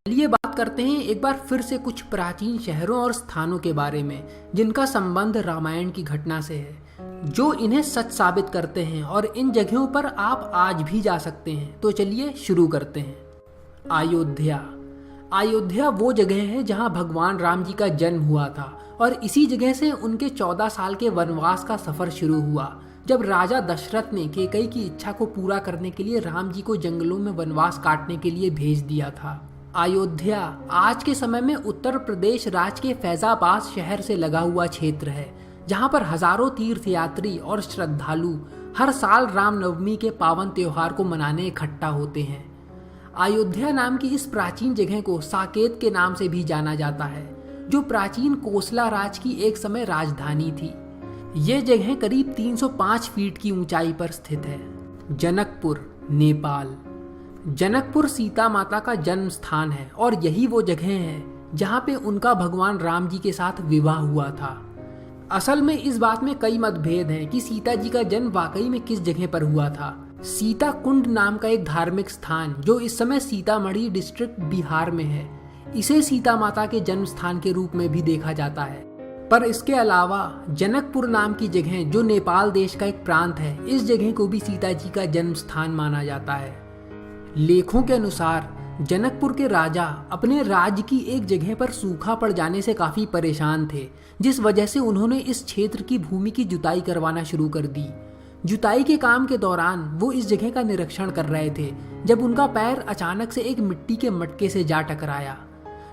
चलिए बात करते हैं एक बार फिर से कुछ प्राचीन शहरों और स्थानों के बारे में जिनका संबंध रामायण की घटना से है, जो इन्हें सच साबित करते हैं और इन जगहों पर आप आज भी जा सकते हैं। तो चलिए शुरू करते हैं। अयोध्या। अयोध्या वो जगह है जहां भगवान राम जी का जन्म हुआ था और इसी जगह से उनके 14 साल के वनवास का सफर शुरू हुआ, जब राजा दशरथ ने कैकेयी की इच्छा को पूरा करने के लिए राम जी को जंगलों में वनवास काटने के लिए भेज दिया था। अयोध्या आज के समय में उत्तर प्रदेश राज्य के फैजाबाद शहर से लगा हुआ क्षेत्र है, जहां पर हजारों तीर्थयात्री और श्रद्धालु हर साल रामनवमी के पावन त्योहार को मनाने इकट्ठा होते हैं। अयोध्या नाम की इस प्राचीन जगह को साकेत के नाम से भी जाना जाता है, जो प्राचीन कोसला राज की एक समय राजधानी थी। ये जगह करीब 305 फीट की ऊंचाई पर स्थित है। जनकपुर, नेपाल। जनकपुर सीता माता का जन्म स्थान है और यही वो जगह है जहाँ पे उनका भगवान राम जी के साथ विवाह हुआ था। असल में इस बात में कई मतभेद हैं कि सीता जी का जन्म वाकई में किस जगह पर हुआ था। सीता कुंड नाम का एक धार्मिक स्थान जो इस समय सीतामढ़ी डिस्ट्रिक्ट बिहार में है, इसे सीता माता के जन्म स्थान के रूप में भी देखा जाता है। पर इसके अलावा जनकपुर नाम की जगह जो नेपाल देश का एक प्रांत है, इस जगह को भी सीता जी का जन्म स्थान माना जाता है। लेखों के अनुसार जनकपुर के राजा अपने राज्य की एक जगह पर सूखा पड़ जाने से काफी परेशान थे, जिस वजह से उन्होंने इस क्षेत्र की भूमि की जुताई करवाना शुरू कर दी। जुताई के काम के दौरान वो इस जगह का निरीक्षण कर रहे थे जब उनका पैर अचानक से एक मिट्टी के मटके से जा टकराया।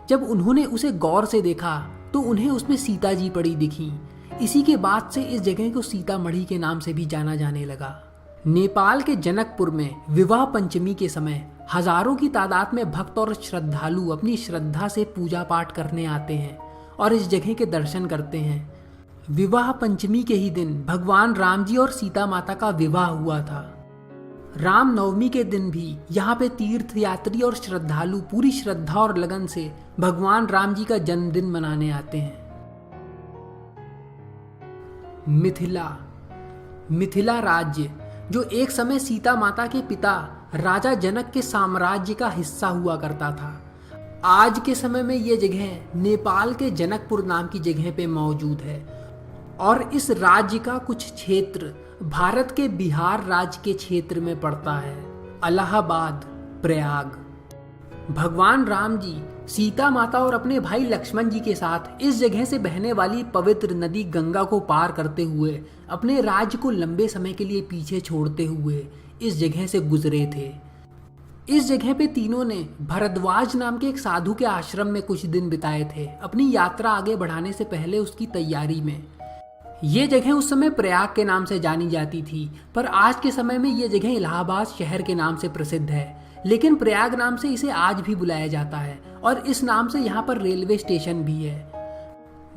जब उन्होंने उसे गौर से देखा तो उन्हें उसमें सीता जी पड़ी दिखी। इसी के बाद से इस जगह को सीतामढ़ी के नाम से भी जाना जाने लगा। नेपाल के जनकपुर में विवाह पंचमी के समय हजारों की तादाद में भक्त और श्रद्धालु अपनी श्रद्धा से पूजा पाठ करने आते हैं और इस जगह के दर्शन करते हैं। विवाह पंचमी के ही दिन भगवान राम जी और सीता माता का विवाह हुआ था। राम नवमी के दिन भी यहाँ पे तीर्थयात्री और श्रद्धालु पूरी श्रद्धा और लगन से भगवान राम जी का जन्मदिन मनाने आते हैं। मिथिला। मिथिला राज्य जो एक समय सीता माता के पिता राजा जनक के साम्राज्य का हिस्सा हुआ करता था, आज के समय में ये जगह नेपाल के जनकपुर नाम की जगह पे मौजूद है और इस राज्य का कुछ क्षेत्र भारत के बिहार राज्य के क्षेत्र में पड़ता है। इलाहाबाद, प्रयाग। भगवान राम जी सीता माता और अपने भाई लक्ष्मण जी के साथ इस जगह से बहने वाली पवित्र नदी गंगा को पार करते हुए अपने राज्य को लंबे समय के लिए पीछे छोड़ते हुए इस जगह से गुजरे थे। इस जगह पे तीनों ने भरद्वाज नाम के एक साधु के आश्रम में कुछ दिन बिताए थे, अपनी यात्रा आगे बढ़ाने से पहले उसकी तैयारी में। ये जगह उस समय प्रयाग के नाम से जानी जाती थी, पर आज के समय में ये जगह इलाहाबाद शहर के नाम से प्रसिद्ध है, लेकिन प्रयाग नाम से इसे आज भी बुलाया जाता है और इस नाम से यहाँ पर रेलवे स्टेशन भी है।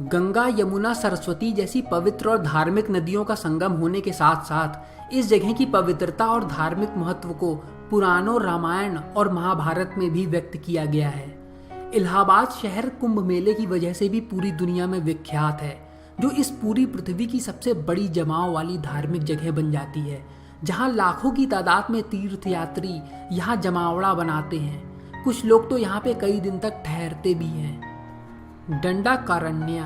गंगा, यमुना, सरस्वती जैसी पवित्र और धार्मिक नदियों का संगम होने के साथ साथ इस जगह की पवित्रता और धार्मिक महत्व को पुराणों, रामायण और महाभारत में भी व्यक्त किया गया है। इलाहाबाद शहर कुंभ मेले की वजह से भी पूरी दुनिया में विख्यात है, जो इस पूरी पृथ्वी की सबसे बड़ी जमाव वाली धार्मिक जगह बन जाती है, जहां लाखों की तादाद में तीर्थयात्री यहां जमावड़ा बनाते हैं। कुछ लोग तो यहाँ पे कई दिन तक ठहरते भी हैं। दंडाकारण्य।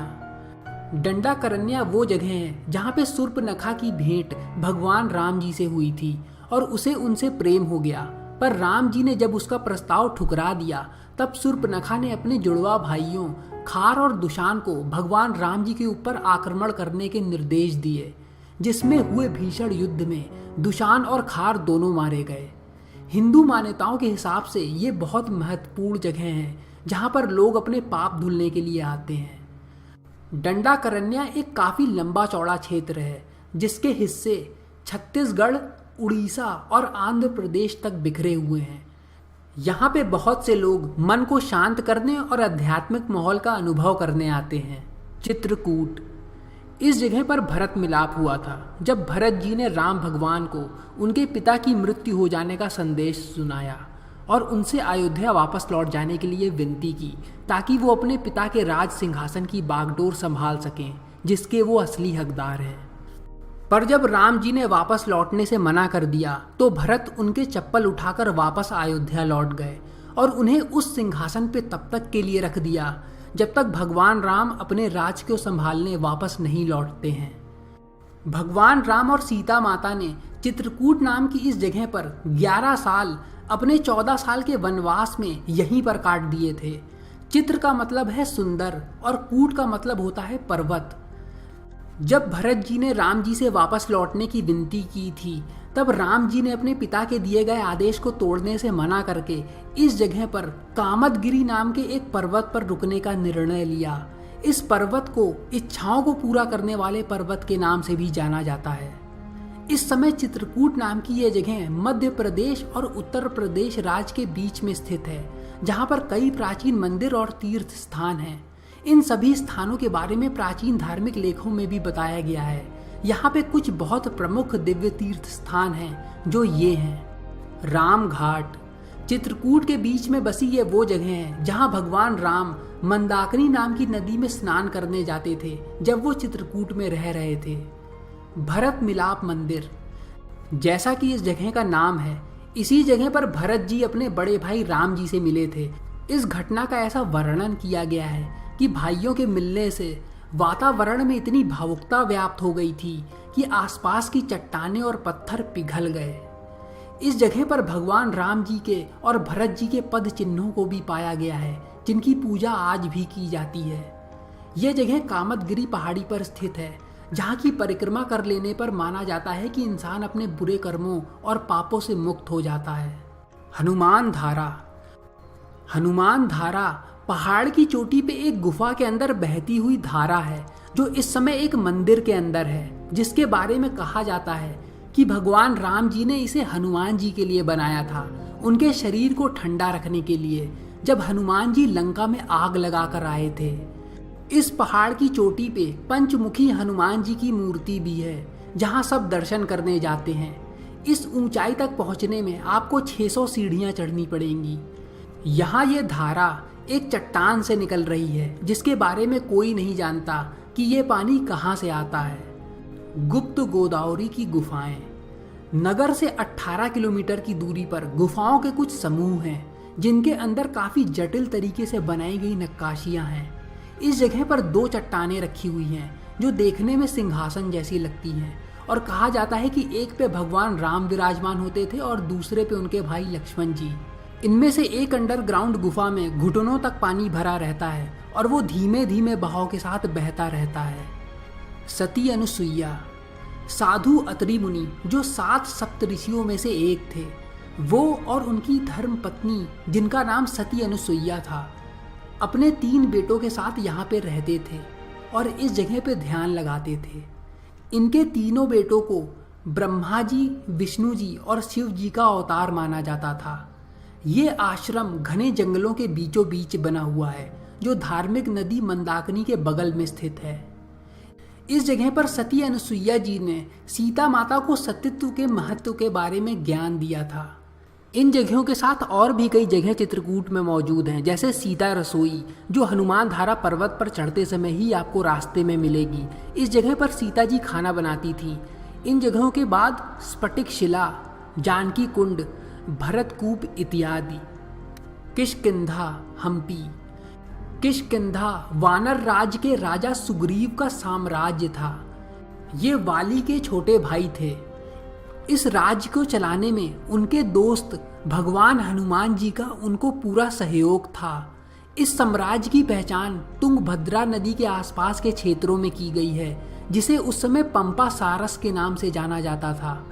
दंडाकारण्य वो जगह है जहाँ पे शूर्पणखा की भेंट भगवान राम जी से हुई थी और उसे उनसे प्रेम हो गया, पर राम जी ने जब उसका प्रस्ताव ठुकरा दिया तब शूर्पणखा ने अपने जुड़वा भाइयों खार और दुशान को भगवान राम जी के ऊपर आक्रमण करने के निर्देश दिए, जिसमें हुए भीषण युद्ध में दुशान और खार दोनों मारे गए। हिंदू मान्यताओं के हिसाब से ये बहुत महत्वपूर्ण जगह है जहाँ पर लोग अपने पाप धुलने के लिए आते हैं। दंडाकारण्य एक काफ़ी लंबा चौड़ा क्षेत्र है, जिसके हिस्से छत्तीसगढ़, उड़ीसा और आंध्र प्रदेश तक बिखरे हुए हैं। यहाँ पे बहुत से लोग मन को शांत करने और आध्यात्मिक माहौल का अनुभव करने आते हैं। चित्रकूट। इस जगह पर भरत मिलाप हुआ था, जब भरत जी ने राम भगवान को उनके पिता की मृत्यु हो जाने का संदेश सुनाया और उनसे अयोध्या वापस लौट जाने के लिए विनती की, ताकि वो अपने पिता के राज सिंहासन की बागडोर संभाल सकें, जिसके वो असली हकदार हैं। पर जब राम जी ने वापस लौटने से मना कर दिया तो भरत उनके चप्पल उठाकर वापस अयोध्या लौट गए और उन्हें उस सिंहासन पे तब तक के लिए रख दिया जब तक भगवान राम अपने राज को संभालने वापस नहीं लौटते हैं। भगवान राम और सीता माता ने चित्रकूट नाम की इस जगह पर 11 साल अपने 14 साल के वनवास में यहीं पर काट दिए थे। चित्र का मतलब है सुंदर और कूट का मतलब होता है पर्वत। जब भरत जी ने राम जी से वापस लौटने की विनती की थी, तब राम जी ने अपने पिता के दिए गए आदेश को तोड़ने से मना करके इस जगह पर कामदगिरी नाम के एक पर्वत पर रुकने का निर्णय लिया। इस पर्वत को इच्छाओं को पूरा करने वाले पर्वत के नाम से भी जाना जाता है। इस समय चित्रकूट नाम की यह जगह मध्य प्रदेश और उत्तर प्रदेश राज्य के बीच में स्थित है, जहां पर कई प्राचीन मंदिर और तीर्थ स्थान हैं। इन सभी स्थानों के बारे में प्राचीन धार्मिक लेखों में भी बताया गया है। यहाँ पे कुछ बहुत प्रमुख दिव्य तीर्थ स्थान हैं, जो ये हैं। राम घाट। चित्रकूट के बीच में बसी ये वो जगह है जहाँ भगवान राम मंदाकिनी नाम की नदी में स्नान करने जाते थे जब वो चित्रकूट में रह रहे थे। भरत मिलाप मंदिर। जैसा कि इस जगह का नाम है, इसी जगह पर भरत जी अपने बड़े भाई राम जी से मिले थे। इस घटना का ऐसा वर्णन किया गया है कि भाइयों के मिलने से वातावरण में इतनी भावुकता व्याप्त हो गई थी कि आसपास की चट्टानें और पत्थर पिघल गए। इस जगह पर भगवान राम जी के और भरत जी के पद चिन्हों को भी पाया गया है, जिनकी पूजा आज भी की जाती है। यह जगह कामदगिरी पहाड़ी पर स्थित है, जहाँ की परिक्रमा कर लेने पर माना जाता है कि इंसान अपने बुरे कर्मों और पापों से मुक्त हो जाता है। हनुमान धारा। हनुमान धारा पहाड़ की चोटी पे एक गुफा के अंदर बहती हुई धारा है, जो इस समय एक मंदिर के अंदर है, जिसके बारे में कहा जाता है कि भगवान राम जी ने इसे हनुमान जी के लिए बनाया था, उनके शरीर को ठंडा रखने के लिए, जब हनुमान जी लंका में आग लगाकर आए थे। इस पहाड़ की चोटी पे पंचमुखी हनुमान जी की मूर्ति भी है, जहां सब दर्शन करने जाते हैं। इस ऊंचाई तक पहुंचने में आपको 600 सीढ़ियां चढ़नी पड़ेंगी। यहाँ ये धारा एक चट्टान से निकल रही है, जिसके बारे में कोई नहीं जानता कि ये पानी कहाँ से आता है। गुप्त गोदावरी की गुफाएं। नगर से 18 किलोमीटर की दूरी पर गुफाओं के कुछ समूह हैं, जिनके अंदर काफी जटिल तरीके से बनाई गई नक्काशियां हैं। इस जगह पर 2 चट्टानें रखी हुई हैं, जो देखने में सिंहासन जैसी लगती हैं, और कहा जाता है कि एक पे भगवान राम विराजमान होते थे और दूसरे पे उनके भाई लक्ष्मण जी। इनमें से एक अंडरग्राउंड गुफा में घुटनों तक पानी भरा रहता है और वो धीमे धीमे बहाव के साथ बहता रहता है। सती अनुसुईया। साधु अत्रि मुनि, जो 7 सप्तऋषियों में से एक थे, वो और उनकी धर्म पत्नी, जिनका नाम सती अनुसुईया था, अपने 3 बेटों के साथ यहाँ पे रहते थे और इस जगह पे ध्यान लगाते थे। इनके तीनों बेटों को ब्रह्मा जी, विष्णु जी और शिव जी का अवतार माना जाता था। ये आश्रम घने जंगलों के बीचों बीच बना हुआ है, जो धार्मिक नदी मंदाकिनी के बगल में स्थित है। इस जगह पर सती अनुसुईया जी ने सीता माता को सतीत्व के महत्व के बारे में ज्ञान दिया था। इन जगहों के साथ और भी कई जगह चित्रकूट में मौजूद हैं, जैसे सीता रसोई, जो हनुमान धारा पर्वत पर चढ़ते समय ही आपको रास्ते में मिलेगी। इस जगह पर सीता जी खाना बनाती थी। इन जगहों के बाद स्फटिक शिला, जानकी कुंड, भरतकूप इत्यादि। किष्किंधा, हम्पी। किष्किंधा वानर राज्य के राजा सुग्रीव का साम्राज्य था। ये वाली के छोटे भाई थे। इस राज्य को चलाने में उनके दोस्त भगवान हनुमान जी का उनको पूरा सहयोग था। इस साम्राज्य की पहचान तुंगभद्रा नदी के आसपास के क्षेत्रों में की गई है, जिसे उस समय पंपा सारस के नाम से जाना जाता था।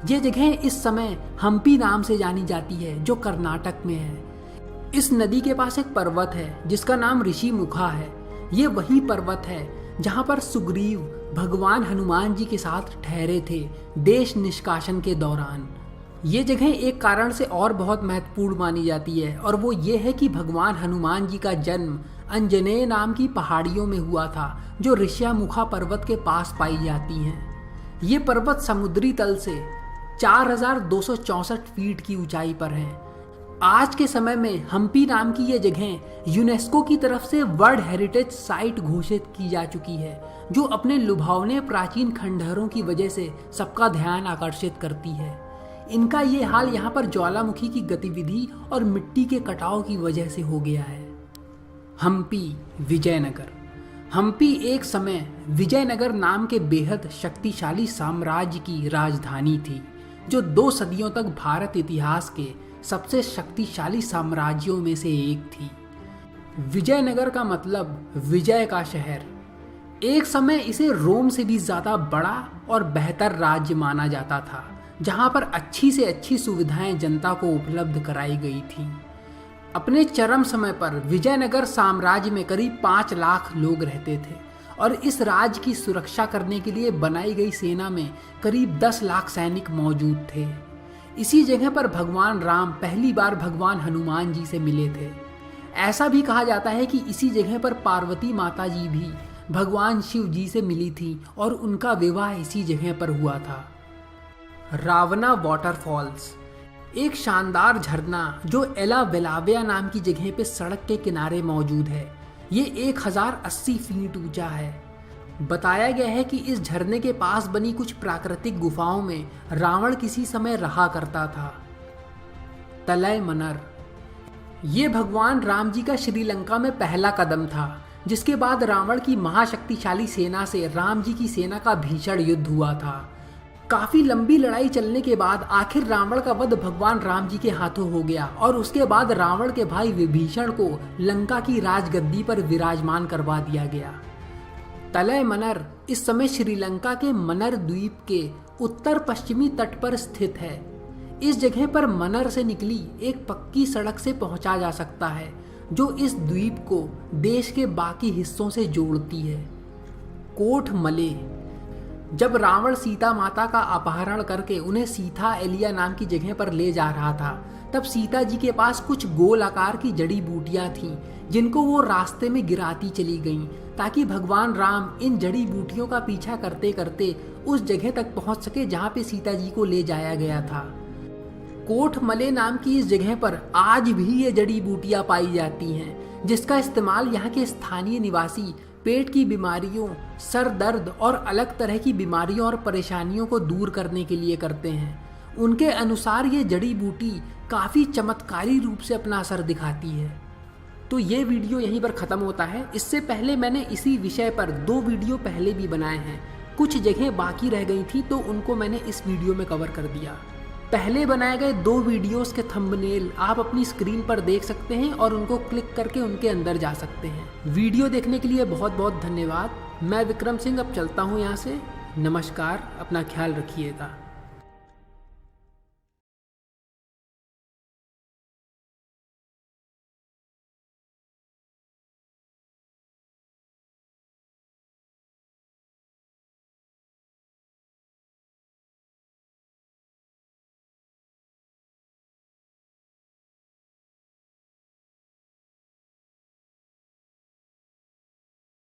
ये जगह इस समय हम्पी नाम से जानी जाती है, जो कर्नाटक में है। इस नदी के पास एक पर्वत है जिसका नाम ऋषि मुखा है। ये वही पर्वत है जहाँ पर सुग्रीव भगवान हनुमान जी के साथ ठहरे थे देश निष्कासन के दौरान। ये जगह एक कारण से और बहुत महत्वपूर्ण मानी जाती है, और वो ये है कि भगवान हनुमान जी का जन्म अंजनेय नाम की पहाड़ियों में हुआ था, जो ऋषिमुखा पर्वत के पास पाई जाती हैं। ये पर्वत समुद्री तल से 4264 फीट की ऊंचाई पर है। आज के समय में हम्पी नाम की यह जगह यूनेस्को की तरफ से वर्ल्ड हेरिटेज साइट घोषित की जा चुकी है, जो अपने लुभावने प्राचीन खंडहरों की वजह से सबका ध्यान आकर्षित करती है। इनका ये हाल यहाँ पर ज्वालामुखी की गतिविधि और मिट्टी के कटाव की वजह से हो गया है। हम्पी विजयनगर। हम्पी एक समय विजयनगर नाम के बेहद शक्तिशाली साम्राज्य की राजधानी थी, जो 2 सदियों तक भारत इतिहास के सबसे शक्तिशाली साम्राज्यों में से एक थी। विजयनगर का मतलब विजय का शहर। एक समय इसे रोम से भी ज़्यादा बड़ा और बेहतर राज्य माना जाता था, जहाँ पर अच्छी से अच्छी सुविधाएं जनता को उपलब्ध कराई गई थी। अपने चरम समय पर विजयनगर साम्राज्य में करीब 5 लाख लोग रहते थे और इस राज्य की सुरक्षा करने के लिए बनाई गई सेना में करीब 10 लाख सैनिक मौजूद थे। इसी जगह पर भगवान राम पहली बार भगवान हनुमान जी से मिले थे। ऐसा भी कहा जाता है कि इसी जगह पर पार्वती माता जी भी भगवान शिव जी से मिली थी और उनका विवाह इसी जगह पर हुआ था। रावना वाटरफॉल्स एक शानदार झरना जो एला वेलाविया नाम की जगह पे सड़क के किनारे मौजूद है। ये 1080 फीट ऊंचा है। बताया गया है कि इस झरने के पास बनी कुछ प्राकृतिक गुफाओं में रावण किसी समय रहा करता था। तलय मनर ये भगवान राम जी का श्रीलंका में पहला कदम था, जिसके बाद रावण की महाशक्तिशाली सेना से राम जी की सेना का भीषण युद्ध हुआ था। काफी लंबी लड़ाई चलने के बाद आखिर रावण का वध भगवान राम जी के हाथों हो गया और उसके बाद रावण के भाई विभीषण को लंका की राजगद्दी पर विराजमान करवा दिया गया। तलय मनर इस समय श्रीलंका के मनर द्वीप के उत्तर पश्चिमी तट पर स्थित है। इस जगह पर मनर से निकली एक पक्की सड़क से पहुंचा जा सकता है, जो इस द्वीप को देश के बाकी हिस्सों से जोड़ती है। कोठ मले जब रावण सीता माता का अपहरण करके उन्हें सीता एलिया नाम की जगह पर ले जा रहा था, तब सीता जी के पास कुछ गोल आकार की जड़ी बूटियां थीं, जिनको वो रास्ते में गिराती चली गईं, ताकि भगवान राम इन जड़ी बूटियों का पीछा करते करते उस जगह तक पहुंच सके जहां पे सीता जी को ले जाया गया था। कोठ मले नाम की इस जगह पर आज भी ये जड़ी बूटियां पाई जाती हैं, जिसका इस्तेमाल यहाँ के स्थानीय निवासी पेट की बीमारियों, सर दर्द और अलग तरह की बीमारियों और परेशानियों को दूर करने के लिए करते हैं। उनके अनुसार ये जड़ी बूटी काफ़ी चमत्कारी रूप से अपना असर दिखाती है। तो ये वीडियो यहीं पर ख़त्म होता है। इससे पहले मैंने इसी विषय पर 2 वीडियो पहले भी बनाए हैं। कुछ जगह बाकी रह गई थी तो उनको मैंने इस वीडियो में कवर कर दिया। पहले बनाए गए 2 वीडियोस के थंबनेल आप अपनी स्क्रीन पर देख सकते हैं और उनको क्लिक करके उनके अंदर जा सकते हैं। वीडियो देखने के लिए बहुत बहुत धन्यवाद। मैं विक्रम सिंह अब चलता हूँ यहाँ से। नमस्कार, अपना ख्याल रखिएगा।